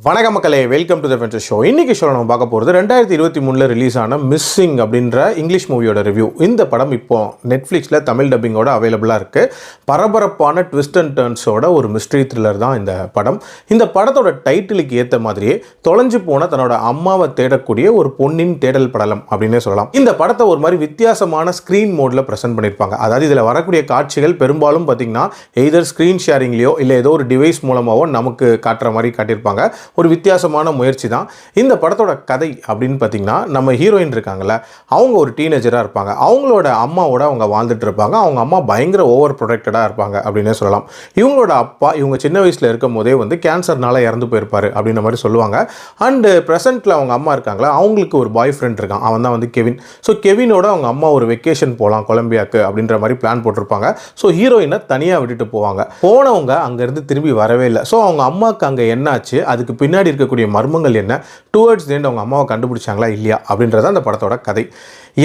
வணக்கம் மக்களே, welcome to the venture show. இன்னைக்கு ஷோ நம்ம பார்க்க போகிறது 2023 ரிலீஸ் ஆன மிஸ்ஸிங் அப்படின்ற இங்கிலீஷ் மூவியோட ரிவ்யூ. இந்த படம் இப்போ நெட்ஃப்ளிக்ஸில் தமிழ் டப்பிங்கோட அவைலபிளாக இருக்குது. பரபரப்பான ட்விஸ்ட் அண்ட் டர்ன்ஸோட ஒரு மிஸ்ட்ரி த்ரில்லர் தான் இந்த படம். இந்த படத்தோட டைட்டிலுக்கு ஏற்ற மாதிரியே தொலைஞ்சு போன தன்னோட அம்மாவை தேடக்கூடிய ஒரு பொண்ணின் தேடல் படலம் அப்படின்னே சொல்லலாம். இந்த படத்தை ஒரு மாதிரி வித்தியாசமான ஸ்க்ரீன் மோடில் ப்ரெசென்ட் பண்ணியிருப்பாங்க. அதாவது இதில் வரக்கூடிய காட்சிகள் பெரும்பாலும் பார்த்தீங்கன்னா எய்தர் ஸ்க்ரீன் ஷேரிங்லேயோ இல்லை ஏதோ ஒரு டிவைஸ் மூலமாகவோ நமக்கு காட்டுற மாதிரி காட்டியிருப்பாங்க. ஒரு வித்தியாசமான முயற்சி தான். இந்த படத்தோட கதை அப்படின்னு பார்த்தீங்கன்னா, நம்ம ஹீரோயின் இருக்காங்கல்ல, அவங்க ஒரு டீனேஜராக இருப்பாங்க. அவங்களோட அம்மாவோட அவங்க வாழ்ந்துட்டு இருப்பாங்க. அவங்க அம்மா பயங்கர ஓவர் ப்ரொடெக்டடாக இருப்பாங்க அப்படின்னே சொல்லலாம். இவங்களோட அப்பா இவங்க சின்ன வயசில் இருக்கும் போதே வந்து கேன்சர்னால இறந்து போயிருப்பாரு அப்படின்ற மாதிரி சொல்லுவாங்க. அண்டு ப்ரெசென்ட்டில் அவங்க அம்மா இருக்காங்களா, அவங்களுக்கு ஒரு பாய் ஃப்ரெண்ட் இருக்கான். அவன் தான் வந்து கெவின். ஸோ கெவினோட அவங்க அம்மா ஒரு வெக்கேஷன் போகலாம் கொலம்பியாவுக்கு அப்படின்ற மாதிரி பிளான் போட்டிருப்பாங்க. ஸோ ஹீரோயினை தனியாக விட்டுட்டு போவாங்க. போனவங்க அங்கேருந்து திரும்பி வரவே இல்லை. ஸோ அவங்க அம்மாவுக்கு அங்கே என்னாச்சு, அதுக்கு பின்னாடி இருக்கக்கூடிய மர்மங்கள் என்ன, டுவர்ட்ஸ் தி எண்ட் அவங்க அம்மாவை கண்டுபிடிச்சாங்களா இல்லையா அப்படின்றத அந்த படத்தோட கதை.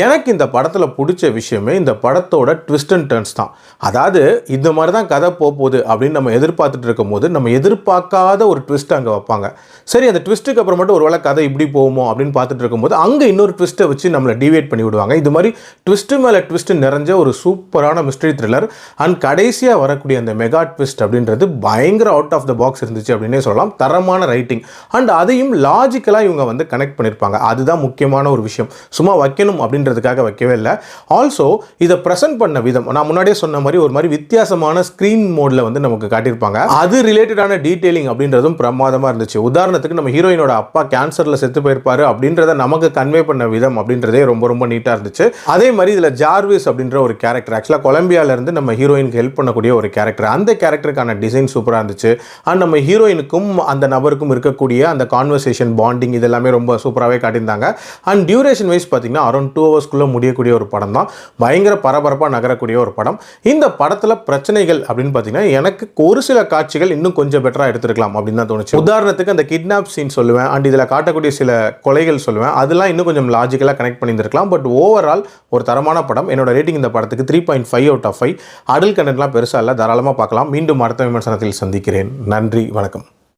எனக்கு இந்த படத்தில் பிடிச்ச விஷயமே இந்த படத்தோட ட்விஸ்ட் அண்ட் டர்ன்ஸ் தான். அதாவது இந்த மாதிரி தான் கதை போகுது அப்படின்னு நம்ம எதிர்பார்த்துட்டு இருக்கும் போது நம்ம எதிர்பார்க்காத ஒரு ட்விஸ்ட் அங்கே வைப்பாங்க. சரி, அந்த ட்விஸ்ட்டுக்கு அப்புறம் மட்டும் ஒரு வேளை கதை இப்படி போகுமோ அப்படின்னு பார்த்துட்டு இருக்கும்போது அங்கே இன்னொரு ட்விஸ்ட்டை வச்சு நம்மளை டிவேட் பண்ணி விடுவாங்க. இது மாதிரி ட்விஸ்ட்டு மேலே ட்விஸ்ட்டு நிறைஞ்ச ஒரு சூப்பரான மிஸ்ட்ரி த்ரில்லர். அண்ட் கடைசியாக வரக்கூடிய அந்த மெகா ட்விஸ்ட் அப்படின்றது பயங்கர அவுட் ஆஃப் த பாக்ஸ் இருந்துச்சு அப்படின்னே சொல்லலாம். தரமான ரைட்டிங் அண்ட் அதையும் லாஜிக்கலாக இவங்க வந்து கனெக்ட் பண்ணியிருப்பாங்க. அதுதான் முக்கியமான ஒரு விஷயம். சும்மா வைக்கணும் அப்படின்றதுக்காக வைக்கவே இல்லை. ஆல்சோ இதை ப்ரெசென்ட் பண்ண விதம், நான் முன்னாடியே சொன்ன மாதிரி ஒரு மாதிரி வித்தியாசமான ஸ்க்ரீன் மோடில் வந்து நமக்கு காட்டியிருப்பாங்க. அது ரிலேட்டடான டீட்டெயிலிங் அப்படின்றதும் பிரமாதமாக இருந்துச்சு. உதாரணத்துக்கு நம்ம ஹீரோயினோட அப்பா கேன்சரில் செத்து போயிருப்பாரு அப்படின்றத நமக்கு கன்வே பண்ண விதம் அப்படின்றதே ரொம்ப ரொம்ப நீட்டாக இருந்துச்சு. அதே மாதிரி இதில் ஜார்விஸ் அப்படின்ற ஒரு கேரக்டர் ஆக்சுவலாக கொலம்பியாவிலேருந்து நம்ம ஹீரோயினுக்கு ஹெல்ப் பண்ணக்கூடிய ஒரு கேரக்டர். அந்த கேரக்டருக்கான டிசைன் சூப்பராக இருந்துச்சு. அண்ட் நம்ம ஹீரோயினுக்கும் அந்த நபருக்கும் இருக்கக்கூடிய அந்த கான்வர்சேஷன் பாண்டிங் இதெல்லாமே ரொம்ப சூப்பராகவே காட்டியிருந்தாங்க. அண்ட் டியூரேஷன் வைஸ் பார்த்தீங்கன்னா அரௌண்ட் 2 ஹவர்ஸ்க்குள்ளே முடியக்கூடிய ஒரு படம் தான். பயங்கர பரபரப்பாக நகரக்கூடிய ஒரு படம். இந்த படத்தில் பிரச்சனைகள் அப்படின்னு பார்த்தீங்கன்னா எனக்கு ஒரு சில காட்சிகள் இன்னும் கொஞ்சம் பெட்டராக எடுத்துருக்கலாம் அப்படின்னு தான் தோணுச்சு. உதாரணத்துக்கு அந்த கிட்னாப் சீன் சொல்லுவேன். அண்ட் இதில் காட்டக்கூடிய சில கொலைகள் சொல்லுவேன். அதெல்லாம் இன்னும் கொஞ்சம் லாஜிக்கலாக கனெக்ட் பண்ணியிருந்திருக்கலாம். பட் ஓவரால் ஒரு தரமான படம். என்னோட ரேட்டிங் இந்த படத்துக்கு 3.5 out of 5. அடல் கண்டென்ட்லாம் பெருசாக இல்லை, தாராளமாக பார்க்கலாம். மீண்டும் அடுத்த விமர்சனத்தில் சந்திக்கிறேன். நன்றி, வணக்கம்.